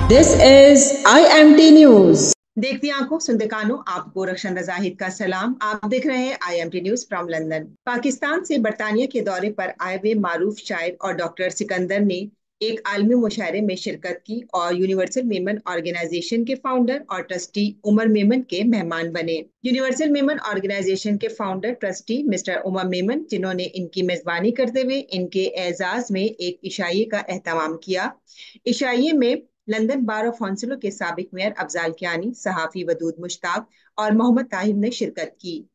This is IMT News. देखती आंखों सुनते कानों, आपको रक्षन रजाहिद का सलाम। आप देख रहे हैं IMT news from London. Pakistan से बरतानिया के दौरे पर आए हुए मारूफ शायर और डॉक्टर सिकंदर ने एक आलमी मुशायरे में शिरकत की और यूनिवर्सल मेमन ऑर्गेनाइजेशन के फाउंडर और ट्रस्टी उमर मेमन के मेहमान बने। यूनिवर्सल मेमन ऑर्गेनाइजेशन के founder trustee mister Umar Memon, जिन्होंने इनकी मेजबानी करते हुए इनके एजाज में एक इशाइये का एहतमाम किया। इशाइये में लंदन बार ऑफ काउंसिल के साबिक मेयर अफजाल कियानी, सहाफी वदूद मुश्ताक और मोहम्मद ताहिर ने शिरकत की।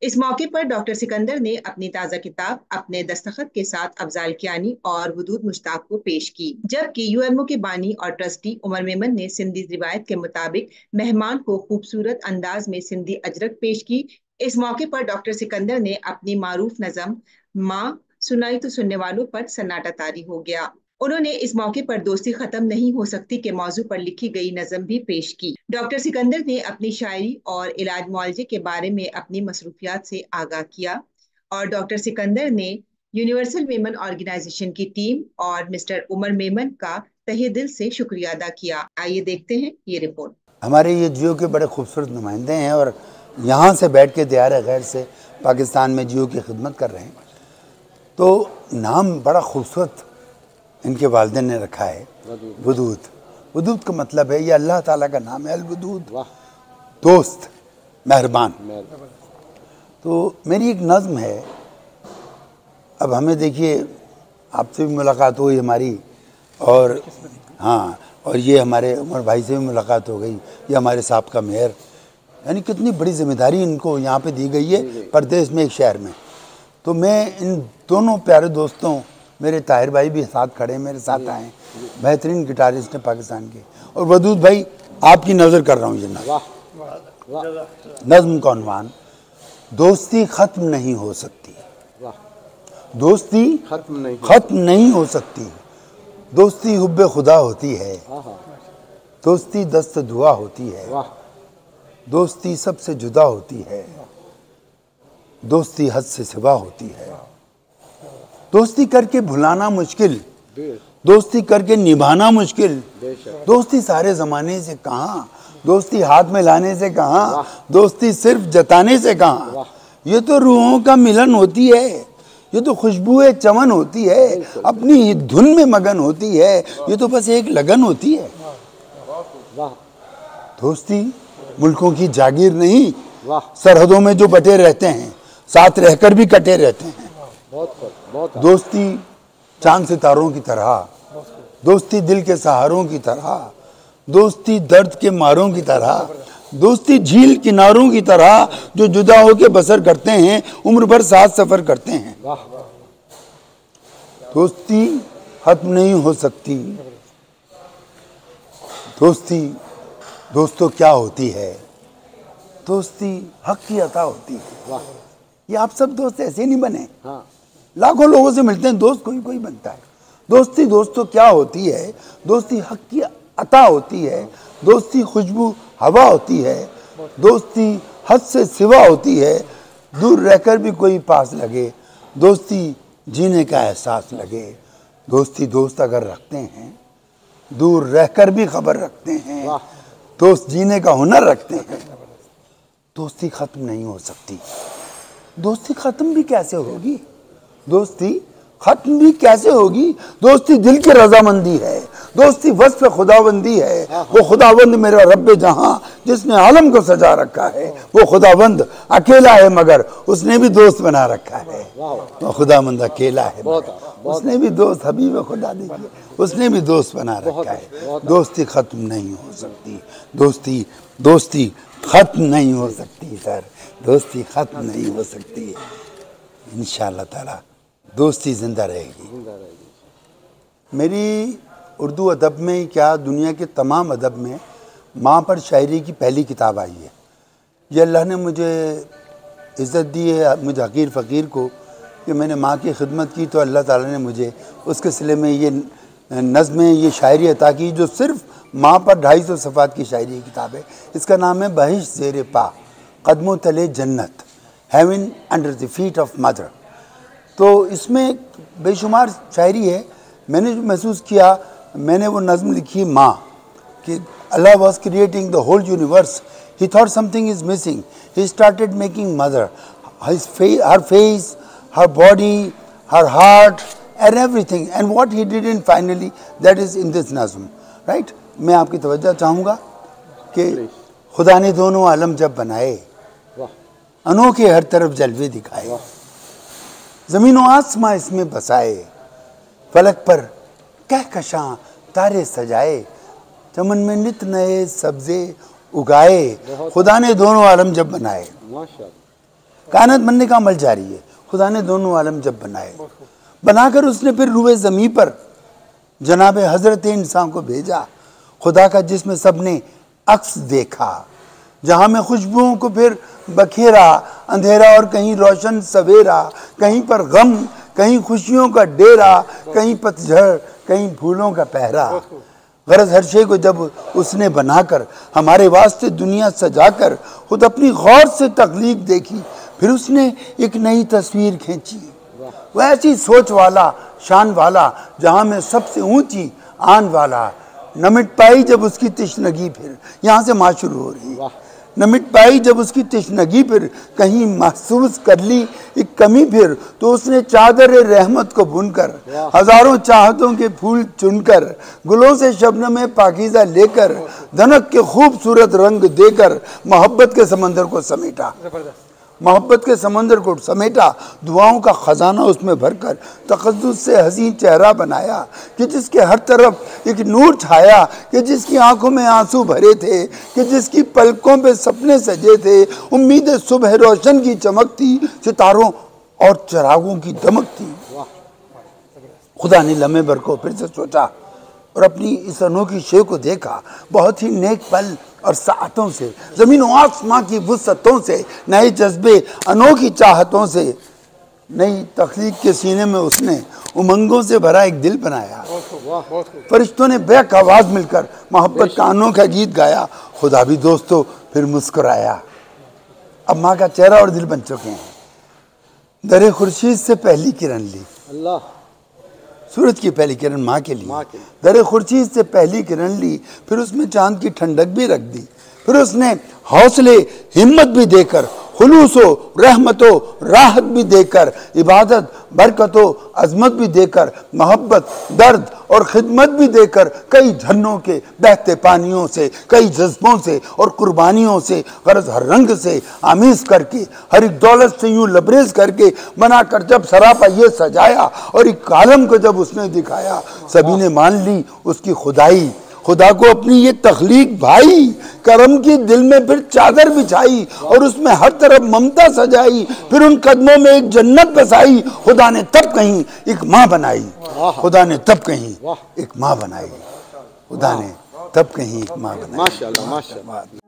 इस मौके पर डॉक्टर सिकंदर ने अपनी ताज़ा किताब अपने दस्तखत के साथ अफजाल कियानी और वदूद मुश्ताक को पेश की, जबकि UMO के बानी और ट्रस्टी उमर मेमन ने सिंधी रिवायत के मुताबिक मेहमान को खूबसूरत अंदाज में सिंधी अजरक पेश की। इस मौके पर डॉक्टर सिकंदर ने अपनी मारूफ नज़म माँ सुनाई तो सुनने वालों पर सन्नाटा तारी हो गया। उन्होंने इस मौके पर दोस्ती खत्म नहीं हो सकती के मौजू पर लिखी गई नज़म भी पेश की। डॉक्टर सिकंदर ने अपनी शायरी और इलाज मुआवजे के बारे में अपनी मसरूफियात से आगाह किया और डॉक्टर सिकंदर ने यूनिवर्सल मेमन ऑर्गेनाइजेशन की टीम और मिस्टर उमर मेमन का तहे दिल से शुक्रिया अदा किया। आइए देखते हैं ये रिपोर्ट। हमारे ये जियो के बड़े खूबसूरत नुमाइंदे हैं और यहाँ से बैठ के दियार गैर से पाकिस्तान में जियो की खिदमत कर रहे हैं। तो नाम बड़ा खूबसूरत इनके वालिदैन ने रखा है, वदूद। वदूद का मतलब है, ये अल्लाह ताला का नाम है, अल वदूद, दोस्त, मेहरबान। तो मेरी एक नज़्म है, अब हमें देखिए आपसे भी मुलाकात हुई हमारी, और हाँ, और ये हमारे उमर भाई से भी मुलाकात हो गई, ये हमारे साहब का मेयर, यानी कितनी बड़ी जिम्मेदारी इनको यहाँ पे दी गई है परदेश में, एक शहर में। तो मैं इन दोनों प्यारे दोस्तों, मेरे ताहिर भाई भी साथ खड़े, मेरे साथ आए, बेहतरीन गिटारिस्ट हैं पाकिस्तान के, और वदूद भाई आपकी नज़र कर रहा हूँ ये नज़्म का उन्वान, दोस्ती ख़त्म नहीं हो सकती, दोस्ती ख़त्म नहीं हो सकती, दोस्ती हुब्बे खुदा होती है, दोस्ती दस्त दुआ होती है, दोस्ती सबसे जुदा होती है, दोस्ती हद से सिवा होती है, दोस्ती करके भुलाना मुश्किल, दोस्ती करके निभाना मुश्किल, दोस्ती सारे ज़माने से कहाँ, दोस्ती हाथ में लाने से कहाँ, दोस्ती सिर्फ जताने से कहाँ, ये तो रूहों का मिलन होती है, ये तो खुशबू चमन होती है, अपनी धुन में मगन होती है, ये तो बस एक लगन होती है। दोस्ती मुल्कों की जागीर नहीं, सरहदों में जो बटे रहते हैं, साथ रहकर भी कटे रहते हैं। दोस्ती चांद सितारों की तरह, दोस्ती दिल के सहारों की तरह, दोस्ती दर्द के मारों की तरह, दोस्ती झील किनारों की तरह जो जुदा होके बसर करते हैं, उम्र भर साथ सफर करते हैं। दोस्ती खत्म नहीं हो सकती, दोस्ती दोस्तों क्या होती है, दोस्ती हक की अता होती है। ये आप सब दोस्त ऐसे नहीं बने, लाखों लोगों से मिलते हैं, दोस्त कोई कोई बनता है। दोस्ती दोस्तों क्या होती है, दोस्ती हक की अता होती है, दोस्ती खुशबू हवा होती है, दोस्ती हद से सिवा होती है, दूर रहकर भी कोई पास लगे, दोस्ती जीने का एहसास लगे, दोस्ती दोस्त अगर रखते हैं, दूर रहकर भी खबर रखते हैं, दोस्त जीने का हुनर रखते हैं। दोस्ती खत्म नहीं हो सकती, दोस्ती खत्म भी कैसे होगी, दोस्ती खत्म भी कैसे होगी, दोस्ती दिल की रजामंदी है, दोस्ती वस्फ खुदाबंदी है, वो खुदाबंद मेरा रब्बे जहां जिसने आलम को सजा रखा है, वो खुदाबंद अकेला है मगर उसने भी दोस्त बना रखा है, वो खुदाबंद अकेला है उसने भी दोस्त, हबीब खुदा देखिए, उसने भी दोस्त बना रखा है। दोस्ती खत्म नहीं हो सकती, दोस्ती दोस्ती खत्म नहीं हो सकती सर, दोस्ती खत्म नहीं हो सकती, इंशाअल्लाह ताला दोस्ती जिंदा रहेगी। मेरी उर्दू अदब में ही क्या दुनिया के तमाम अदब में माँ पर शायरी की पहली किताब आई है। ये अल्लाह ने मुझे इज़्ज़त दी है, मुझे हकीर फ़कीर को, कि मैंने माँ की खिदमत की तो अल्लाह ताला ने मुझे उसके सिले में ये नज़्में, ये शायरी अता की, जो सिर्फ़ माँ पर 250 सफ़ात की शायरी की किताब है। इसका नाम है बहिश ज़ेरे पा, कदमों तले जन्नत, heaven under the feet of mother. तो इसमें बेशुमार शायरी है। मैंने जो महसूस किया, मैंने वो नज़्म लिखी माँ, कि Allah was creating the whole universe. He thought something is missing. He started making mother. Her face, her body, her heart and everything. And what he did in finally, that is in this nazm. Right? मैं आपकी तवज्जो चाहूँगा कि खुदा ने दोनों आलम जब बनाए, अनोखे हर तरफ जलवे दिखाए, ज़मीन व आसमां इसमें बसाए, फलक पर कहकशां तारे सजाए, चमन में नित नए सब्जे उगाए, खुदा ने दोनों आलम जब बनाए। कायनात बनने का अमल जारी है। खुदा ने दोनों आलम जब बनाए, बनाकर उसने फिर रूए ज़मीं पर जनाब हज़रत इंसान को भेजा। खुदा का जिसमें सबने अक्स देखा, जहाँ में खुशबुओं को फिर बखेरा, अंधेरा और कहीं रोशन सवेरा, कहीं पर गम, कहीं खुशियों का डेरा, कहीं पतझड़, कहीं फूलों का पहरा। गरज हर शे को जब उसने बनाकर हमारे वास्ते दुनिया सजाकर खुद अपनी गौर से तख्लीक देखी, फिर उसने एक नई तस्वीर खींची। वो ऐसी सोच वाला, शान वाला, जहाँ में सबसे ऊंची आन वाला, न मिट पाई जब उसकी तिश्नगी, फिर यहाँ से माँ शुरू हो रही है। न मिट पाई जब उसकी तिश्नगी, फिर कहीं महसूस कर ली एक कमी, फिर तो उसने चादर रहमत को बुनकर हजारों चाहतों के फूल चुनकर, गुलों से शबनम में पाकीज़ा लेकर, धनक के खूबसूरत रंग देकर मोहब्बत के समंदर को समेटा। मोहब्बत के समंदर को समेटा, दुआओं का खजाना उसमें भरकर तक़द्दुस से हसीन चेहरा बनाया कि जिसके हर तरफ एक नूर छाया, कि जिसकी आंखों में आंसू भरे थे, कि जिसकी पलकों पे सपने सजे थे। उम्मीद सुबह रोशन की चमक थी, सितारों और चिरागों की दमक थी। खुदा ने लम्हे भर को फिर से सोचा और अपनी इस अनोखी शे को देखा। बहुत ही नेक पल और सातों से, ज़मीन व आसमां की वुसअतों से, नए जज्बे, अनोखी चाहतों से, नई तख्लीक के सीने में उसने उमंगों से भरा एक दिल बनाया। फरिश्तों ने बेक आवाज़ मिलकर मोहब्बत का अनोखा गीत गाया। खुदा भी दोस्तों फिर मुस्कुराया। अब माँ का चेहरा और दिल बन चुके हैं। दरे खुर्शीद से पहली किरण ली, सूरज की पहली किरण माँ के लिए, दरे खुर्शीद से पहली किरण ली, फिर उसमें चांद की ठंडक भी रख दी। फिर उसने हौसले हिम्मत भी देकर, खुलूसो रहमतो राहत भी देकर, इबादत बरकतो अजमत भी देकर, मोहब्बत दर्द और खिदमत भी देकर, कई झरनों के बहते पानियों से, कई जज्बों से और कुर्बानियों से, गरज हर रंग से आमीज करके, हर एक दौलत से यूं लबरेज करके बनाकर जब सरापा ये सजाया और एक आलम को जब उसने दिखाया, सभी ने मान ली उसकी खुदाई। खुदा को अपनी ये तख्लीक भाई, करम की दिल में फिर चादर बिछाई और उसमें हर तरफ ममता सजाई। फिर उन कदमों में एक जन्नत बसाई। खुदा ने तब कहीं एक माँ बनाई, खुदा ने तब कहीं एक माँ बनाई, खुदा ने तब कहीं एक माँ बनाई। माशाअल्लाह, माशाअल्लाह।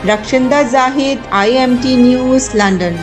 रक्षिंदा जाहिद, IMT न्यूज़, लंदन।